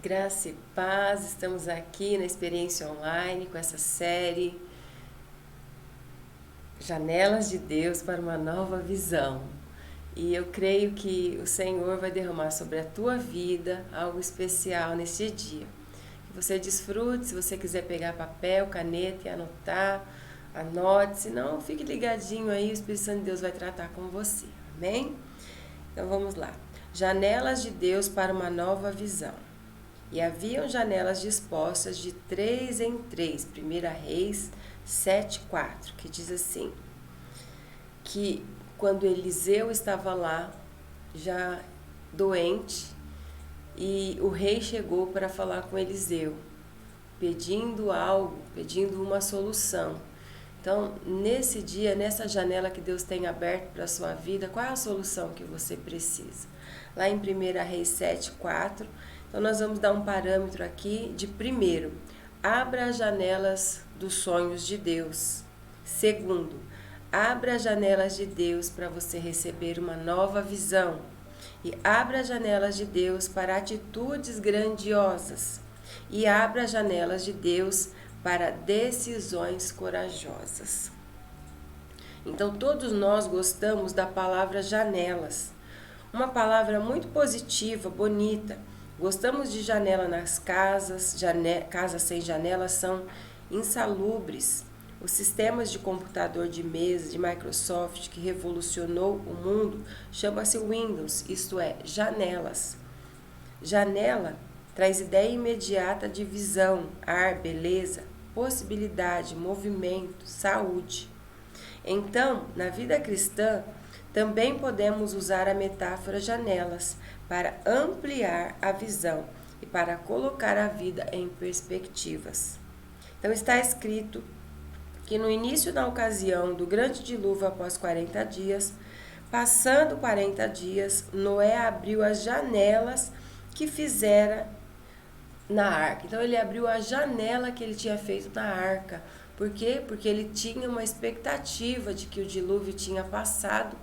Graça e paz, estamos aqui na experiência online com essa série Janelas de Deus para uma Nova Visão. E eu creio que o Senhor vai derramar sobre a tua vida algo especial neste dia. Que você desfrute, se você quiser pegar papel, caneta e anotar, anote, se não, fique ligadinho aí, o Espírito Santo de Deus vai tratar com você, amém? Então vamos lá. Janelas de Deus para uma nova visão. E haviam janelas dispostas de 3 em 3, 1 Reis 7:4, que diz assim, que quando Eliseu estava lá, já doente, e o rei chegou para falar com Eliseu, pedindo algo, pedindo uma solução. Então, nesse dia, nessa janela que Deus tem aberto para a sua vida, qual é a solução que você precisa? Lá em 1 Reis 7:4, então nós vamos dar um parâmetro aqui de primeiro, abra as janelas dos sonhos de Deus. Segundo, abra as janelas de Deus para você receber uma nova visão. E abra as janelas de Deus para atitudes grandiosas. E abra as janelas de Deus para decisões corajosas. Então, todos nós gostamos da palavra janelas. Uma palavra muito positiva, bonita. Gostamos de janela nas casas, casas sem janelas são insalubres. Os sistemas de computador de mesa de Microsoft que revolucionou o mundo chama-se Windows, isto é, janelas. Janela traz ideia imediata de visão, ar, beleza, possibilidade, movimento, saúde. Então, na vida cristã, também podemos usar a metáfora janelas para ampliar a visão e para colocar a vida em perspectivas. Então está escrito que no início da ocasião do grande dilúvio após 40 dias, passando 40 dias, Noé abriu as janelas que fizera na arca. Então ele abriu a janela que ele tinha feito na arca. Por quê? Porque ele tinha uma expectativa de que o dilúvio tinha passado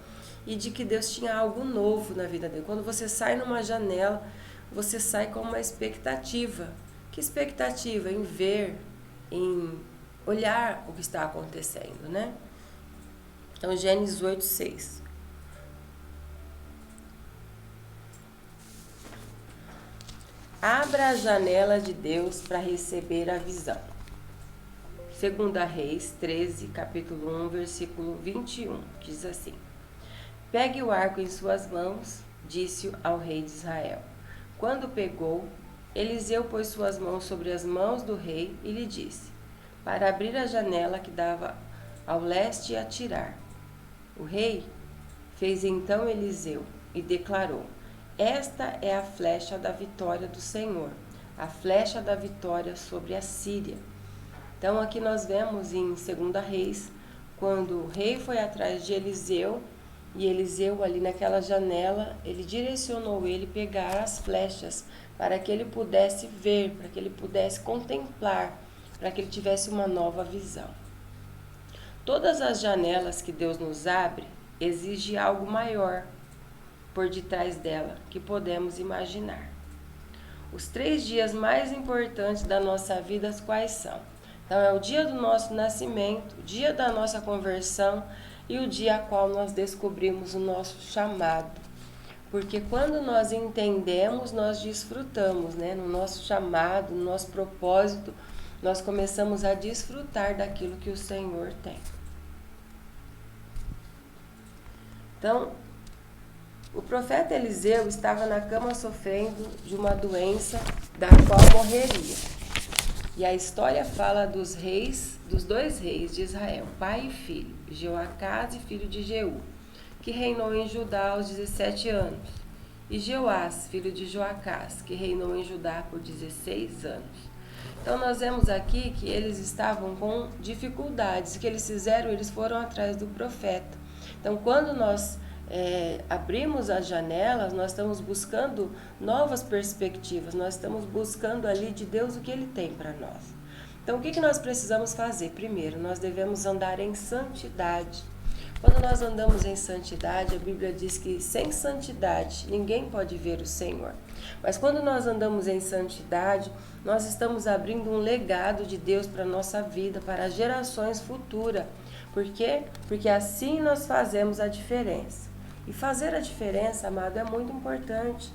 e de que Deus tinha algo novo na vida dele. Quando você sai numa janela, você sai com uma expectativa. Que expectativa? Em ver, em olhar o que está acontecendo, né? Então, Gênesis 8:6. Abra a janela de Deus para receber a visão. 2 Reis 13, capítulo 1, versículo 21, diz assim: Pegue o arco em suas mãos, disse ao rei de Israel. Quando pegou, Eliseu pôs suas mãos sobre as mãos do rei e lhe disse, para abrir a janela que dava ao leste e atirar. O rei fez então Eliseu e declarou, esta é a flecha da vitória do Senhor, a flecha da vitória sobre a Síria. Então aqui nós vemos em 2 Reis, quando o rei foi atrás de Eliseu, e Eliseu ali naquela janela, ele direcionou ele pegar as flechas para que ele pudesse ver, para que ele pudesse contemplar, para que ele tivesse uma nova visão. Todas as janelas que Deus nos abre, exige algo maior por detrás dela, que podemos imaginar. Os 3 dias mais importantes da nossa vida, quais são? Então é o dia do nosso nascimento, o dia da nossa conversão, e o dia a qual nós descobrimos o nosso chamado. Porque quando nós entendemos, nós desfrutamos, né? No nosso chamado, no nosso propósito, nós começamos a desfrutar daquilo que o Senhor tem. Então, o profeta Eliseu estava na cama sofrendo de uma doença da qual morreria. E a história fala dos 2 reis de Israel, pai e filho, Jeoacás e filho de Jeú, que reinou em Judá aos 17 anos, e Jeoás, filho de Joacás, que reinou em Judá por 16 anos. Então nós vemos aqui que eles estavam com dificuldades, o que eles fizeram? Eles foram atrás do profeta. Então quando nós abrimos as janelas, nós estamos buscando novas perspectivas, nós estamos buscando ali de Deus o que Ele tem para nós. Então, o que nós precisamos fazer? Primeiro, nós devemos andar em santidade. Quando nós andamos em santidade, a Bíblia diz que sem santidade ninguém pode ver o Senhor. Mas quando nós andamos em santidade, nós estamos abrindo um legado de Deus para a nossa vida, para as gerações futuras. Por quê? Porque assim nós fazemos a diferença. E fazer a diferença, amado, é muito importante.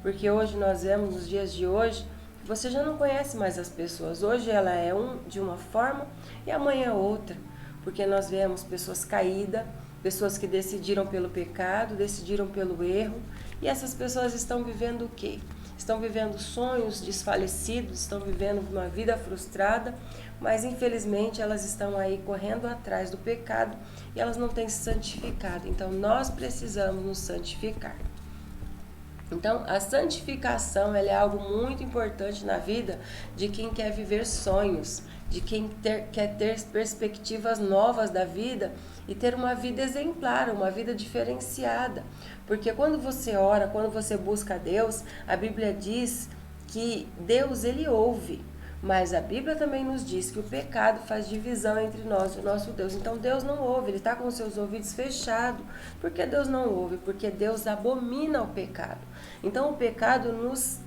Porque hoje nós vemos, nos dias de hoje, você já não conhece mais as pessoas. Hoje ela é de uma forma e amanhã outra. Porque nós vemos pessoas caídas, pessoas que decidiram pelo pecado, decidiram pelo erro. E essas pessoas estão vivendo o quê? Estão vivendo sonhos desfalecidos, estão vivendo uma vida frustrada, mas infelizmente elas estão aí correndo atrás do pecado e elas não têm se santificado. Então nós precisamos nos santificar. Então, a santificação ela é algo muito importante na vida de quem quer viver sonhos, de quem quer ter perspectivas novas da vida e ter uma vida exemplar, uma vida diferenciada. Porque quando você ora, quando você busca a Deus, a Bíblia diz que Deus ele ouve. Mas a Bíblia também nos diz que o pecado faz divisão entre nós e o nosso Deus. Então Deus não ouve, Ele está com os seus ouvidos fechados. Por que Deus não ouve? Porque Deus abomina o pecado. Então o pecado nos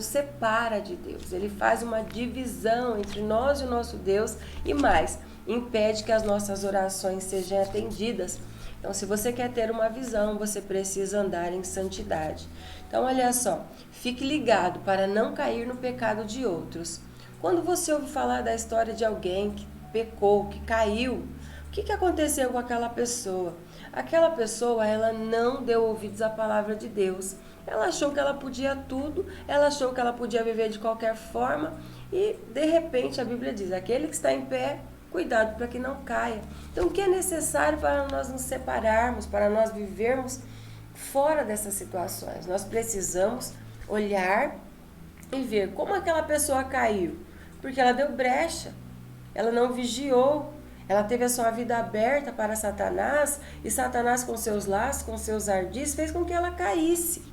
separa de Deus. Ele faz uma divisão entre nós e o nosso Deus e mais, impede que as nossas orações sejam atendidas. Então se você quer ter uma visão, você precisa andar em santidade. Então olha só, fique ligado para não cair no pecado de outros. Quando você ouve falar da história de alguém que pecou, que caiu, o que aconteceu com aquela pessoa? Aquela pessoa, ela não deu ouvidos à palavra de Deus. Ela achou que ela podia tudo, ela achou que ela podia viver de qualquer forma e, de repente, a Bíblia diz, aquele que está em pé, cuidado para que não caia. Então, o que é necessário para nós nos separarmos, para nós vivermos fora dessas situações? Nós precisamos olhar e ver como aquela pessoa caiu. Porque ela deu brecha, ela não vigiou, ela teve a sua vida aberta para Satanás, e Satanás com seus laços, com seus ardis, fez com que ela caísse.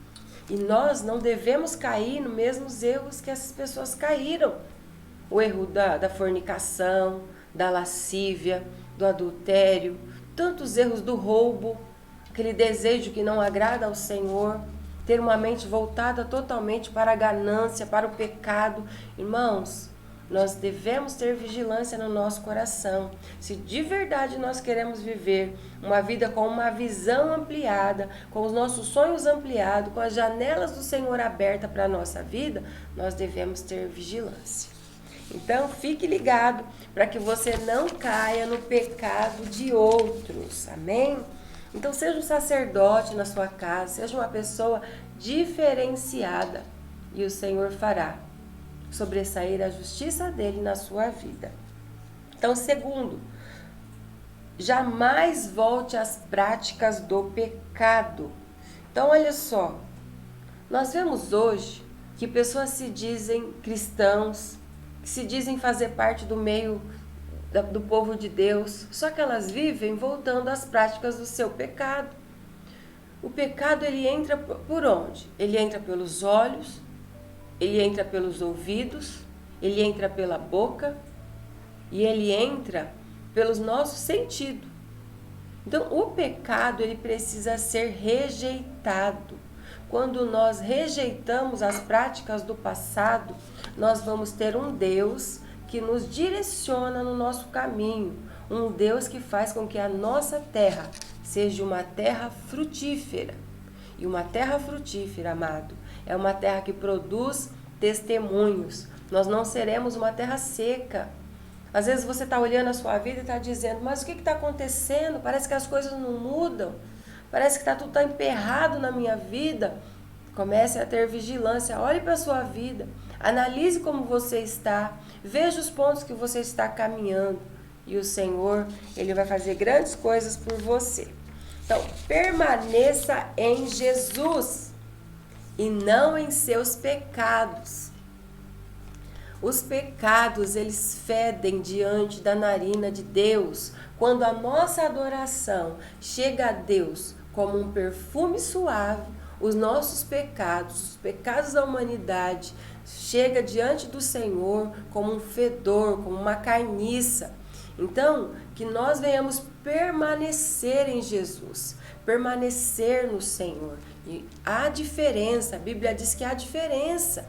E nós não devemos cair nos mesmos erros que essas pessoas caíram. O erro da fornicação, da lascívia, do adultério, tantos erros do roubo, aquele desejo que não agrada ao Senhor, ter uma mente voltada totalmente para a ganância, para o pecado. Irmãos, nós devemos ter vigilância no nosso coração. Se de verdade nós queremos viver uma vida com uma visão ampliada, com os nossos sonhos ampliados, com as janelas do Senhor abertas para a nossa vida, nós devemos ter vigilância. Então, fique ligado para que você não caia no pecado de outros. Amém? Então, seja um sacerdote na sua casa, seja uma pessoa diferenciada e o Senhor fará sobressair a justiça dele na sua vida. Então, segundo, jamais volte às práticas do pecado. Então, olha só, nós vemos hoje que pessoas se dizem cristãos, que se dizem fazer parte do meio do povo de Deus, só que elas vivem voltando às práticas do seu pecado. O pecado, ele entra por onde? Ele entra pelos olhos, ele entra pelos ouvidos, ele entra pela boca e ele entra pelos nossos sentidos. Então, o pecado, ele precisa ser rejeitado. Quando nós rejeitamos as práticas do passado, nós vamos ter um Deus que nos direciona no nosso caminho, um Deus que faz com que a nossa terra seja uma terra frutífera. E uma terra frutífera, amado, é uma terra que produz testemunhos. Nós não seremos uma terra seca. Às vezes você está olhando a sua vida e está dizendo, mas o que está acontecendo? Parece que as coisas não mudam. Parece que tudo está emperrado na minha vida. Comece a ter vigilância. Olhe para a sua vida. Analise como você está. Veja os pontos que você está caminhando. E o Senhor, Ele vai fazer grandes coisas por você. Então, permaneça em Jesus e não em seus pecados. Os pecados, eles fedem diante da narina de Deus. Quando a nossa adoração chega a Deus como um perfume suave, os nossos pecados, os pecados da humanidade, chega diante do Senhor como um fedor, como uma carniça. Então, que nós venhamos permanecer em Jesus, permanecer no Senhor. E há diferença, a Bíblia diz que há diferença.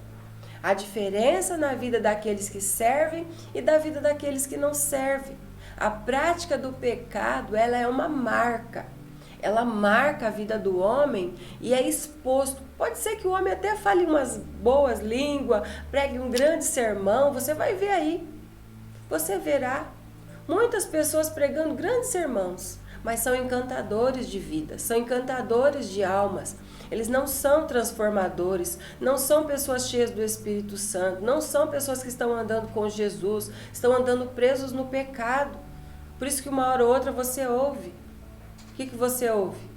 Há diferença na vida daqueles que servem e da vida daqueles que não servem. A prática do pecado, ela é uma marca. Ela marca a vida do homem e é exposto. Pode ser que o homem até fale umas boas línguas, pregue um grande sermão, você vai ver aí. Você verá muitas pessoas pregando grandes sermãos, mas são encantadores de vida, são encantadores de almas. Eles não são transformadores, não são pessoas cheias do Espírito Santo, não são pessoas que estão andando com Jesus, estão andando presos no pecado. Por isso que uma hora ou outra você ouve. O que você ouve?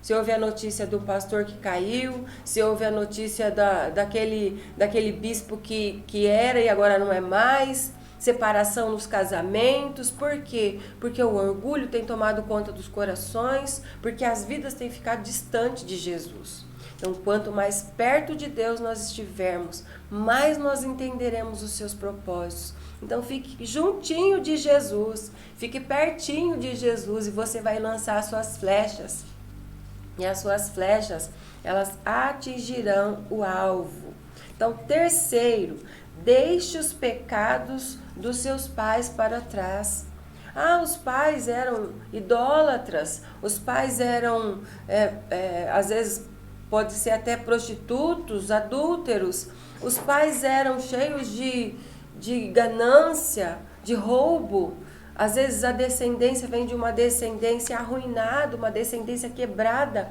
Você ouve a notícia do pastor que caiu, você ouve a notícia daquele bispo que era e agora não é mais, separação nos casamentos. Por quê? Porque o orgulho tem tomado conta dos corações, porque as vidas têm ficado distantes de Jesus. Então, quanto mais perto de Deus nós estivermos, mais nós entenderemos os seus propósitos. Então, fique juntinho de Jesus, fique pertinho de Jesus e você vai lançar as suas flechas. E as suas flechas, elas atingirão o alvo. Então, terceiro, deixe os pecados dos seus pais para trás. Os pais eram idólatras, os pais eram, às vezes, pode ser até prostitutos, adúlteros. Os pais eram cheios de ganância, de roubo. Às vezes a descendência vem de uma descendência arruinada, uma descendência quebrada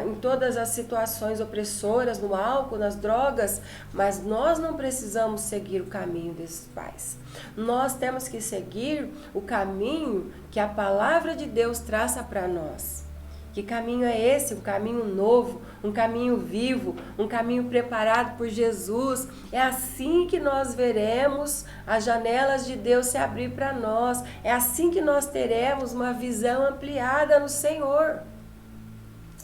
em todas as situações opressoras, no álcool, nas drogas, mas nós não precisamos seguir o caminho desses pais. Nós temos que seguir o caminho que a palavra de Deus traça para nós. Que caminho é esse? Um caminho novo, um caminho vivo, um caminho preparado por Jesus. É assim que nós veremos as janelas de Deus se abrir para nós. É assim que nós teremos uma visão ampliada no Senhor.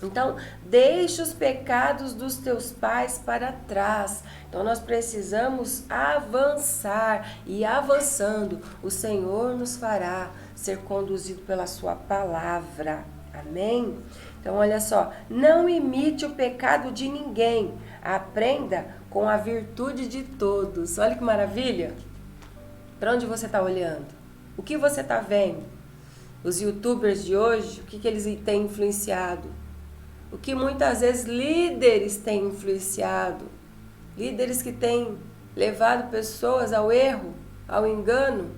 Então, deixe os pecados dos teus pais para trás. Então, nós precisamos avançar e avançando, o Senhor nos fará ser conduzido pela sua palavra. Amém? Então, olha só, não imite o pecado de ninguém, aprenda com a virtude de todos. Olha que maravilha! Para onde você está olhando? O que você está vendo? Os youtubers de hoje, o que eles têm influenciado? O que muitas vezes líderes têm influenciado? Líderes que têm levado pessoas ao erro, ao engano,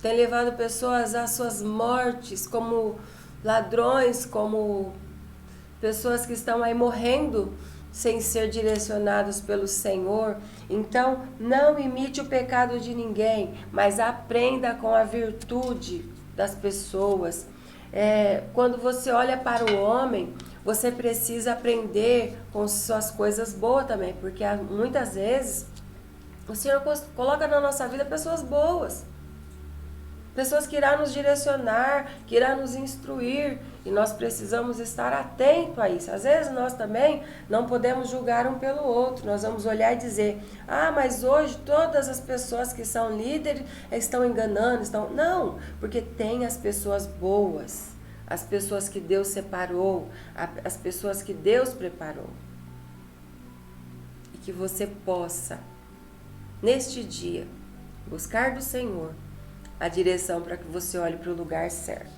têm levado pessoas às suas mortes, como ladrões, como pessoas que estão aí morrendo sem ser direcionados pelo Senhor. Então, não imite o pecado de ninguém, mas aprenda com a virtude das pessoas. Quando você olha para o homem, você precisa aprender com suas coisas boas também, porque muitas vezes o Senhor coloca na nossa vida pessoas boas. Pessoas que irão nos direcionar, que irão nos instruir, e nós precisamos estar atentos a isso. Às vezes nós também não podemos julgar um pelo outro, nós vamos olhar e dizer, mas hoje todas as pessoas que são líderes estão enganando, Não, porque tem as pessoas boas, as pessoas que Deus separou, as pessoas que Deus preparou. E que você possa, neste dia, buscar do Senhor a direção para que você olhe para o lugar certo.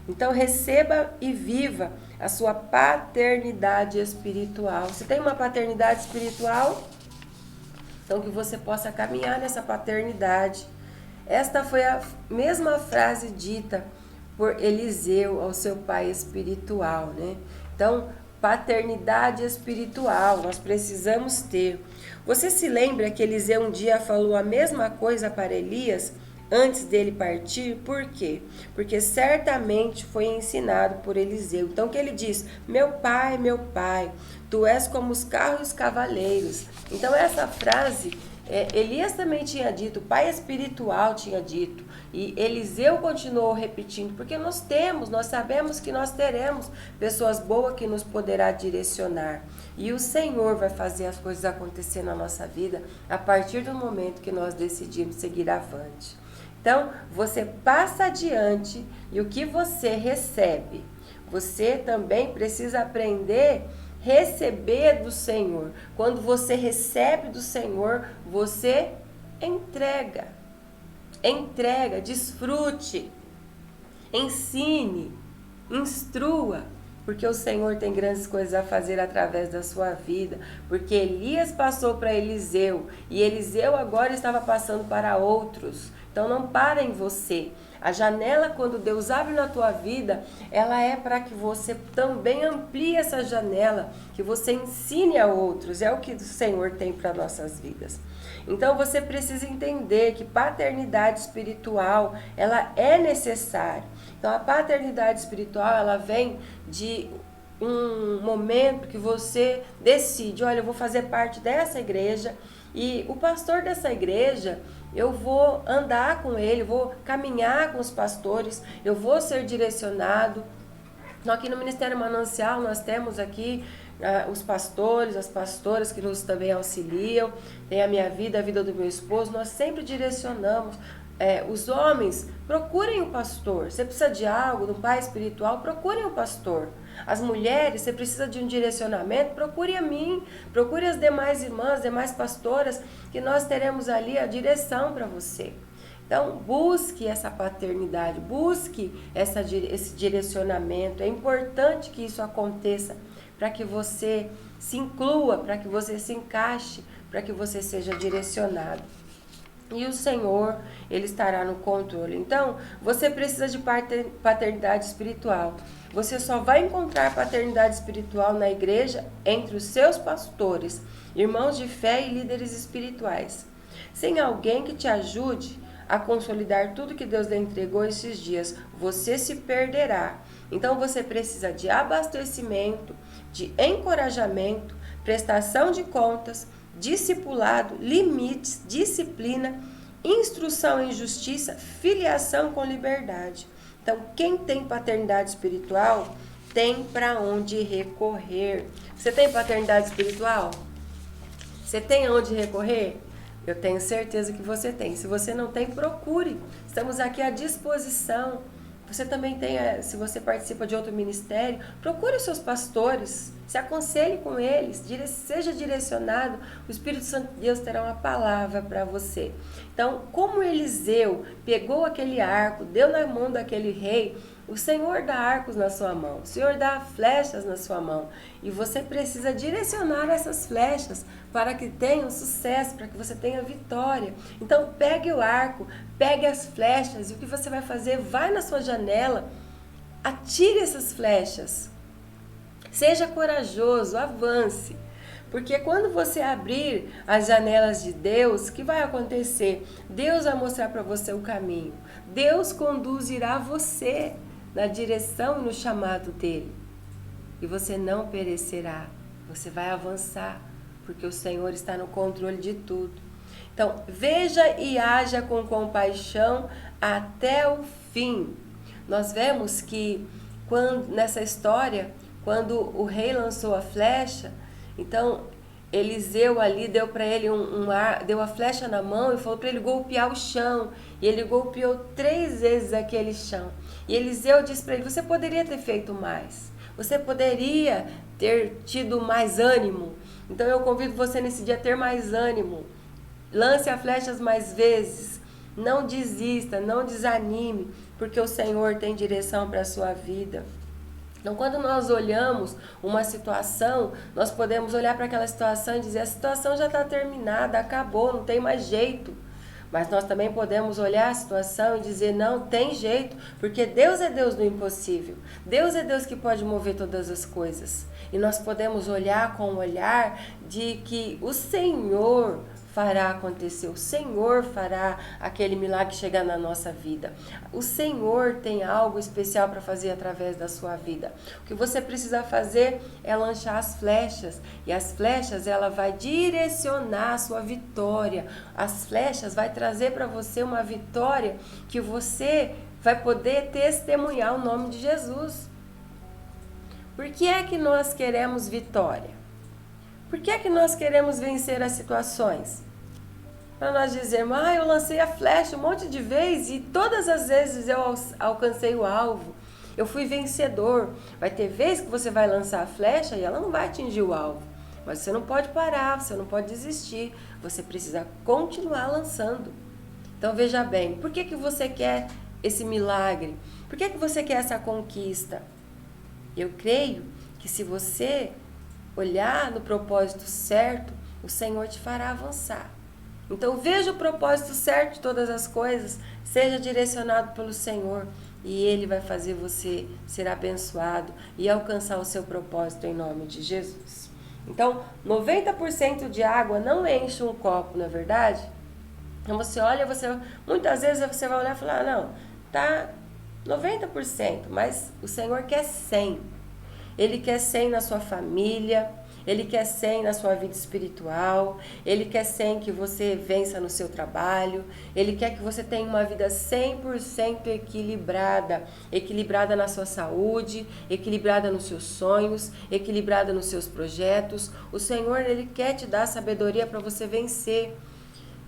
Então, receba e viva a sua paternidade espiritual. Você tem uma paternidade espiritual? Então, que você possa caminhar nessa paternidade. Esta foi a mesma frase dita por Eliseu ao seu pai espiritual, né? Então, paternidade espiritual, nós precisamos ter. Você se lembra que Eliseu um dia falou a mesma coisa para Elias antes dele partir? Por quê? Porque certamente foi ensinado por Eliseu. Então, que ele diz, meu pai, tu és como os carros e os cavaleiros. Então, essa frase, Elias também tinha dito, o pai espiritual tinha dito, e Eliseu continuou repetindo, porque nós sabemos que nós teremos pessoas boas que nos poderá direcionar. E o Senhor vai fazer as coisas acontecer na nossa vida a partir do momento que nós decidimos seguir avante. Então, você passa adiante e o que você recebe, você também precisa aprender a receber do Senhor. Quando você recebe do Senhor, você entrega. Entrega, desfrute, ensine, instrua, porque o Senhor tem grandes coisas a fazer através da sua vida, porque Elias passou para Eliseu, e Eliseu agora estava passando para outros. Então não para em você. A janela, quando Deus abre na tua vida, ela é para que você também amplie essa janela, que você ensine a outros. É o que o Senhor tem para nossas vidas. Então você precisa entender que paternidade espiritual, ela é necessária. Então a paternidade espiritual, ela vem de um momento que você decide, olha, eu vou fazer parte dessa igreja e o pastor dessa igreja, eu vou andar com ele, vou caminhar com os pastores, eu vou ser direcionado. Então, aqui no Ministério Manancial nós temos aqui os pastores, as pastoras que nos também auxiliam, tem a minha vida, a vida do meu esposo, nós sempre direcionamos. Os homens, procurem o pastor. Você precisa de algo, de um pai espiritual, procurem o pastor. As mulheres, você precisa de um direcionamento, procure a mim, procure as demais irmãs, demais pastoras, que nós teremos ali a direção para você. Então, busque essa paternidade, busque esse direcionamento. É importante que isso aconteça para que você se inclua, para que você se encaixe, para que você seja direcionado. E o Senhor, Ele estará no controle. Então, você precisa de paternidade espiritual. Você só vai encontrar paternidade espiritual na igreja entre os seus pastores, irmãos de fé e líderes espirituais. Sem alguém que te ajude a consolidar tudo que Deus lhe entregou esses dias, você se perderá. Então, você precisa de abastecimento, de encorajamento, prestação de contas, discipulado, limites, disciplina, instrução em justiça, filiação com liberdade. Então, quem tem paternidade espiritual tem para onde recorrer. Você tem paternidade espiritual? Você tem aonde recorrer? Eu tenho certeza que você tem. Se você não tem, procure. Estamos aqui à disposição. Você também tem, se você participa de outro ministério, procure os seus pastores, se aconselhe com eles, seja direcionado, o Espírito Santo de Deus terá uma palavra para você. Então, como Eliseu pegou aquele arco, deu na mão daquele rei, o Senhor dá arcos na sua mão, o Senhor dá flechas na sua mão, e você precisa direcionar essas flechas para que tenham sucesso, para que você tenha vitória. Então, pegue o arco, pegue as flechas, e o que você vai fazer? Vai na sua janela, atire essas flechas, seja corajoso, avance. Porque quando você abrir as janelas de Deus, o que vai acontecer? Deus vai mostrar para você o caminho. Deus conduzirá você na direção e no chamado dele. E você não perecerá. Você vai avançar, porque o Senhor está no controle de tudo. Então, veja e haja com compaixão até o fim. Nós vemos que nessa história, quando o rei lançou a flecha, então Eliseu ali deu para ele deu a flecha na mão e falou para ele golpear o chão. E ele golpeou 3 vezes aquele chão. E Eliseu disse para ele, você poderia ter feito mais. Você poderia ter tido mais ânimo. Então eu convido você nesse dia a ter mais ânimo. Lance as flechas mais vezes. Não desista, não desanime, porque o Senhor tem direção para a sua vida. Então, quando nós olhamos uma situação, nós podemos olhar para aquela situação e dizer, a situação já está terminada, acabou, não tem mais jeito. Mas nós também podemos olhar a situação e dizer, não, tem jeito, porque Deus é Deus do impossível. Deus é Deus que pode mover todas as coisas. E nós podemos olhar com o olhar de que o Senhor fará acontecer, o Senhor fará aquele milagre chegar na nossa vida. O Senhor tem algo especial para fazer através da sua vida. O que você precisa fazer é lançar as flechas, e as flechas ela vai direcionar a sua vitória. As flechas vai trazer para você uma vitória que você vai poder testemunhar o nome de Jesus. Por que é que nós queremos vitória? Por que é que nós queremos vencer as situações? para nós dizermos, eu lancei a flecha um monte de vezes e todas as vezes eu alcancei o alvo. Eu fui vencedor. Vai ter vezes que você vai lançar a flecha e ela não vai atingir o alvo. Mas você não pode parar, você não pode desistir. Você precisa continuar lançando. Então veja bem, por que você quer esse milagre? Por que você quer essa conquista? Eu creio que se você olhar no propósito certo, o Senhor te fará avançar. Então veja o propósito certo de todas as coisas, seja direcionado pelo Senhor e Ele vai fazer você ser abençoado e alcançar o seu propósito em nome de Jesus. Então, 90% de água não enche um copo, não é verdade? Então você olha, muitas vezes você vai olhar e falar, não, tá 90%, mas o Senhor quer 100%. Ele quer 100% na sua família, Ele quer 100% na sua vida espiritual, Ele quer 100% que você vença no seu trabalho, Ele quer que você tenha uma vida 100% equilibrada, equilibrada na sua saúde, equilibrada nos seus sonhos, equilibrada nos seus projetos. O Senhor, Ele quer te dar sabedoria para você vencer.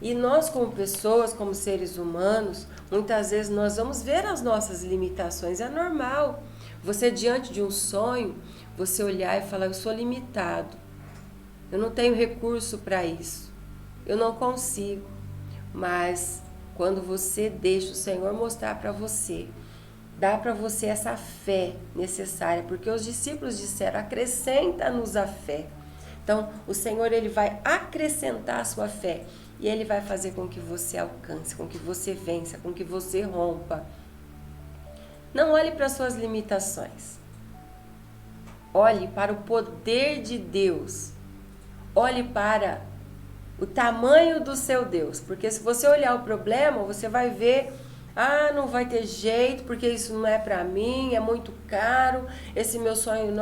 E nós como pessoas, como seres humanos, muitas vezes nós vamos ver as nossas limitações, é normal. Você diante de um sonho, você olhar e falar, eu sou limitado, eu não tenho recurso para isso, eu não consigo. Mas quando você deixa o Senhor mostrar para você, dá para você essa fé necessária, porque os discípulos disseram, acrescenta-nos a fé. Então, o Senhor, Ele vai acrescentar a sua fé e Ele vai fazer com que você alcance, com que você vença, com que você rompa. Não olhe para as suas limitações. Olhe para o poder de Deus. Olhe para o tamanho do seu Deus. Porque se você olhar o problema, você vai ver, não vai ter jeito, porque isso não é para mim, é muito caro, esse meu sonho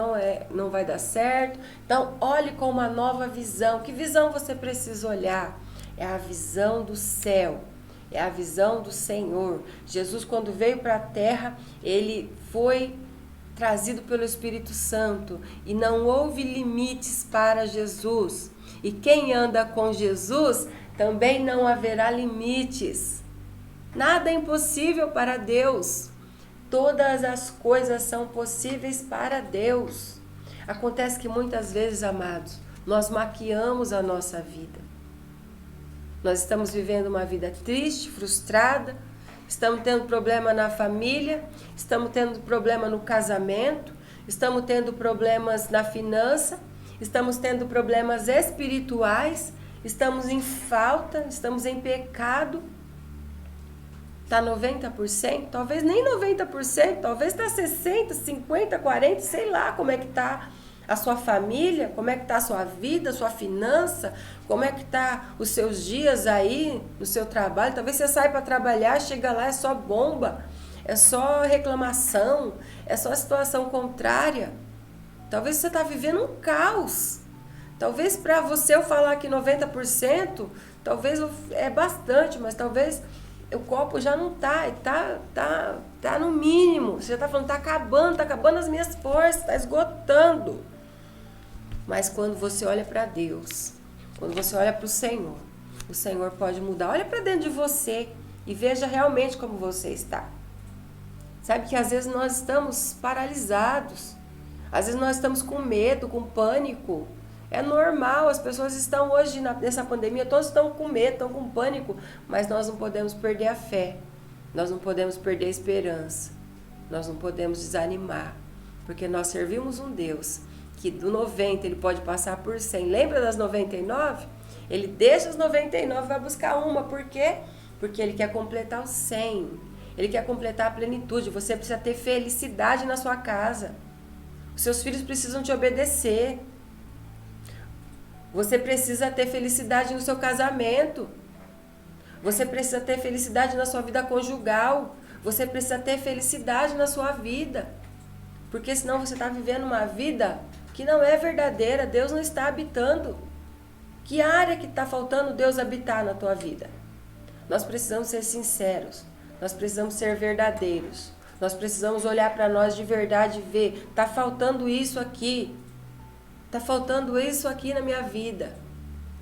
não vai dar certo. Então, olhe com uma nova visão. Que visão você precisa olhar? É a visão do céu. É a visão do Senhor. Jesus, quando veio para a terra, Ele foi trazido pelo Espírito Santo e não houve limites para Jesus. E quem anda com Jesus, também não haverá limites. Nada é impossível para Deus. Todas as coisas são possíveis para Deus. Acontece que muitas vezes, amados, nós maquiamos a nossa vida. Nós estamos vivendo uma vida triste, frustrada, estamos tendo problema na família, estamos tendo problema no casamento, estamos tendo problemas na finança, estamos tendo problemas espirituais, estamos em falta, estamos em pecado. Está 90%? Talvez nem 90%, talvez está 60%, 50%, 40%, sei lá como é que está a sua família, como é que está a sua vida, a sua finança, como é que está os seus dias aí no seu trabalho. Talvez você saia para trabalhar, chega lá, é só bomba, é só reclamação, é só situação contrária. Talvez você está vivendo um caos. Talvez para você eu falar que 90%, talvez é bastante, mas talvez o copo já não tá no mínimo. Você já está falando, tá acabando as minhas forças, está esgotando. Mas quando você olha para Deus, quando você olha para o Senhor pode mudar. Olha para dentro de você e veja realmente como você está. Sabe que às vezes nós estamos paralisados, às vezes nós estamos com medo, com pânico. É normal, as pessoas estão hoje nessa pandemia, todos estão com medo, estão com pânico, mas nós não podemos perder a fé, nós não podemos perder a esperança, nós não podemos desanimar, porque nós servimos um Deus que do 90 Ele pode passar por 100. Lembra das 99? Ele deixa os 99 e vai buscar uma. Por quê? Porque Ele quer completar os 100. Ele quer completar a plenitude. Você precisa ter felicidade na sua casa. Os seus filhos precisam te obedecer. Você precisa ter felicidade no seu casamento. Você precisa ter felicidade na sua vida conjugal. Você precisa ter felicidade na sua vida. Porque senão você está vivendo uma vida que não é verdadeira. Deus não está habitando. Que área que está faltando Deus habitar na tua vida? Nós precisamos ser sinceros. Nós precisamos ser verdadeiros. Nós precisamos olhar para nós de verdade e ver. Está faltando isso aqui. Está faltando isso aqui na minha vida.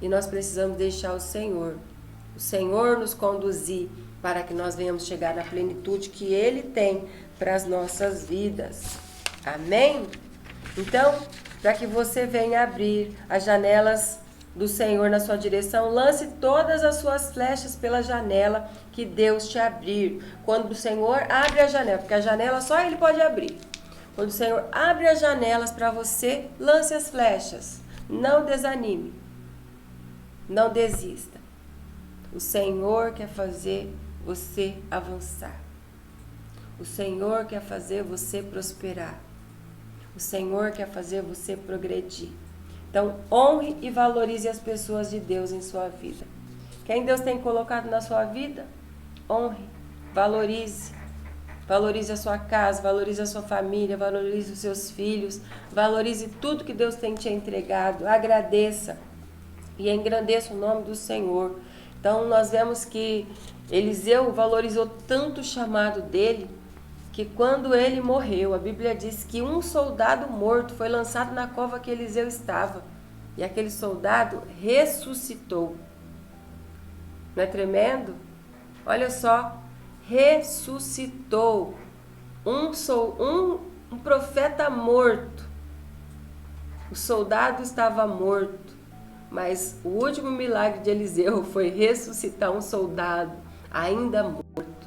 E nós precisamos deixar o Senhor o Senhor nos conduzir para que nós venhamos chegar na plenitude que Ele tem para as nossas vidas. Amém? Então, para que você venha abrir as janelas do Senhor na sua direção, lance todas as suas flechas pela janela que Deus te abrir. Quando o Senhor abre a janela, porque a janela só Ele pode abrir. Quando o Senhor abre as janelas para você, lance as flechas. Não desanime. Não desista. O Senhor quer fazer você avançar. O Senhor quer fazer você prosperar. O Senhor quer fazer você progredir. Então, honre e valorize as pessoas de Deus em sua vida. Quem Deus tem colocado na sua vida, honre, valorize. Valorize a sua casa, valorize a sua família, valorize os seus filhos, valorize tudo que Deus tem te entregado. Agradeça e engrandeça o nome do Senhor. Então, nós vemos que Eliseu valorizou tanto o chamado dele, que quando ele morreu, a Bíblia diz que um soldado morto foi lançado na cova que Eliseu estava. E aquele soldado ressuscitou. Não é tremendo? Olha só, ressuscitou. Um profeta morto. O soldado estava morto. Mas o último milagre de Eliseu foi ressuscitar um soldado ainda morto.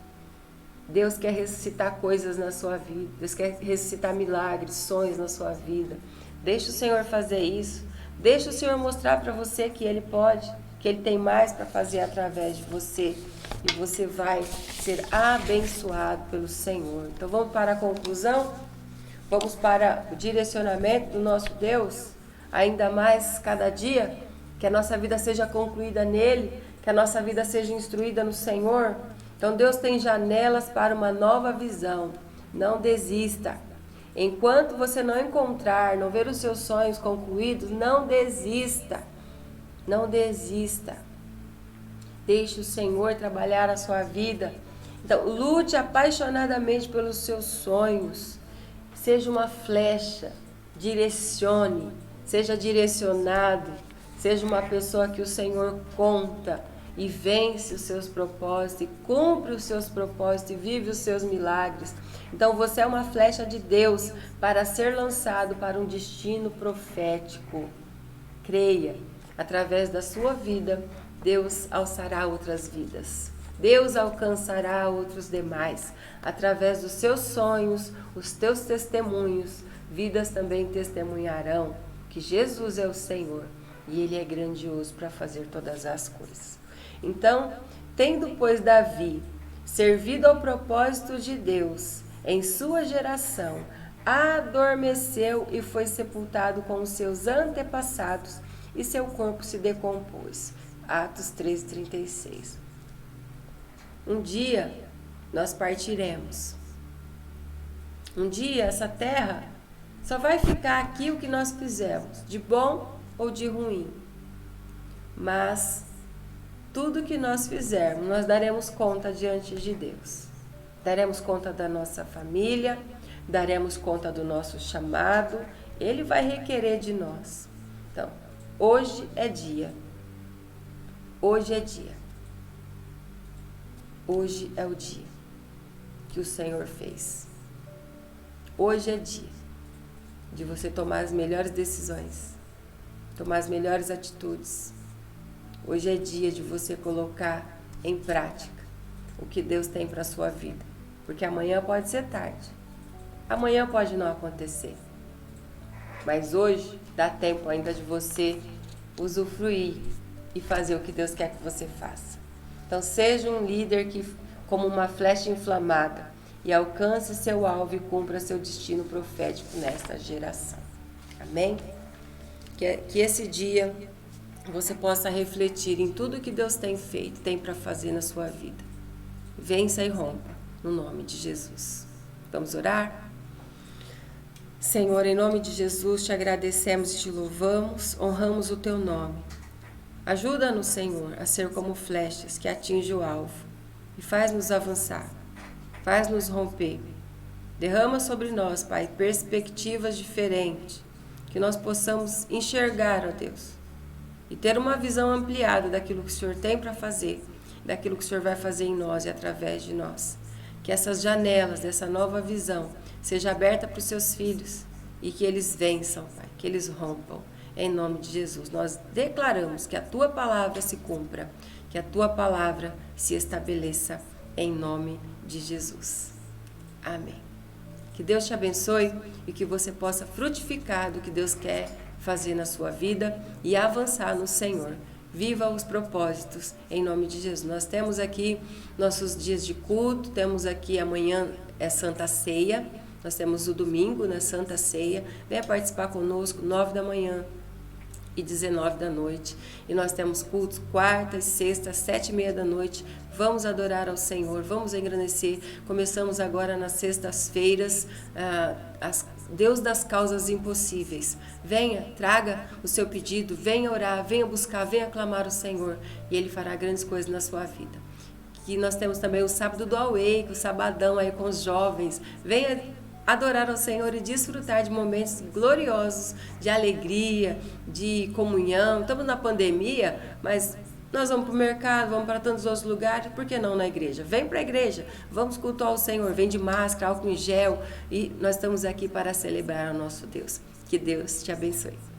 Deus quer ressuscitar coisas na sua vida. Deus quer ressuscitar milagres, sonhos na sua vida. Deixa o Senhor fazer isso. Deixa o Senhor mostrar para você que Ele pode, que Ele tem mais para fazer através de você. E você vai ser abençoado pelo Senhor. Então vamos para a conclusão? Vamos para o direcionamento do nosso Deus? Ainda mais cada dia? Que a nossa vida seja concluída nele, que a nossa vida seja instruída no Senhor. Então Deus tem janelas para uma nova visão. Não desista. Enquanto você não encontrar, não ver os seus sonhos concluídos, não desista. Não desista. Deixe o Senhor trabalhar a sua vida. Então, lute apaixonadamente pelos seus sonhos. Seja uma flecha. Direcione. Seja direcionado. Seja uma pessoa que o Senhor conta e vence os seus propósitos, e cumpre os seus propósitos e vive os seus milagres. Então você é uma flecha de Deus para ser lançado para um destino profético. Creia, através da sua vida, Deus alçará outras vidas. Deus alcançará outros demais. Através dos seus sonhos, os teus testemunhos, vidas também testemunharão que Jesus é o Senhor e Ele é grandioso para fazer todas as coisas. Então, tendo, pois, Davi servido ao propósito de Deus em sua geração, adormeceu e foi sepultado com os seus antepassados e seu corpo se decompôs. Atos 3:36. Um dia nós partiremos. Um dia essa terra só vai ficar aqui o que nós fizemos, de bom ou de ruim. Mas tudo que nós fizermos, nós daremos conta diante de Deus. Daremos conta da nossa família, daremos conta do nosso chamado, Ele vai requerer de nós. Então, hoje é dia. Hoje é dia. Hoje é o dia que o Senhor fez. Hoje é dia de você tomar as melhores decisões, tomar as melhores atitudes. Hoje é dia de você colocar em prática o que Deus tem para a sua vida. Porque amanhã pode ser tarde. Amanhã pode não acontecer. Mas hoje dá tempo ainda de você usufruir e fazer o que Deus quer que você faça. Então seja um líder que, como uma flecha inflamada, e alcance seu alvo e cumpra seu destino profético nesta geração. Amém? Que esse dia você possa refletir em tudo que Deus tem feito, tem para fazer na sua vida. Vença e rompa, no nome de Jesus. Vamos orar? Senhor, em nome de Jesus, te agradecemos e te louvamos, honramos o teu nome. Ajuda-nos, Senhor, a ser como flechas que atingem o alvo e faz-nos avançar, faz-nos romper. Derrama sobre nós, Pai, perspectivas diferentes, que nós possamos enxergar, ó Deus, e ter uma visão ampliada daquilo que o Senhor tem para fazer daquilo que o Senhor vai fazer em nós e através de nós. Que essas janelas dessa nova visão seja aberta para os seus filhos e que eles vençam, Pai, que eles rompam. Em nome de Jesus, nós declaramos que a Tua palavra se cumpra, que a Tua palavra se estabeleça em nome de Jesus. Amém. Que Deus te abençoe e que você possa frutificar do que Deus quer fazer na sua vida e avançar no Senhor. Viva os propósitos em nome de Jesus. Nós temos aqui nossos dias de culto, temos aqui amanhã é Santa Ceia, nós temos o domingo na Santa Ceia. Venha participar conosco, 9 da manhã e 19 da noite. E nós temos cultos quarta e sexta, 7h30 da noite. Vamos adorar ao Senhor, vamos engrandecer. Começamos agora nas sextas-feiras, Deus das causas impossíveis. Venha, traga o seu pedido, venha orar, venha buscar, venha clamar ao Senhor e Ele fará grandes coisas na sua vida. Que nós temos também o sábado do Awake, o sabadão aí com os jovens. Venha adorar ao Senhor e desfrutar de momentos gloriosos, de alegria, de comunhão. Estamos na pandemia, mas nós vamos para o mercado, vamos para tantos outros lugares, por que não na igreja? Vem para a igreja, vamos cultuar o Senhor, vem de máscara, álcool em gel, e nós estamos aqui para celebrar o nosso Deus. Que Deus te abençoe.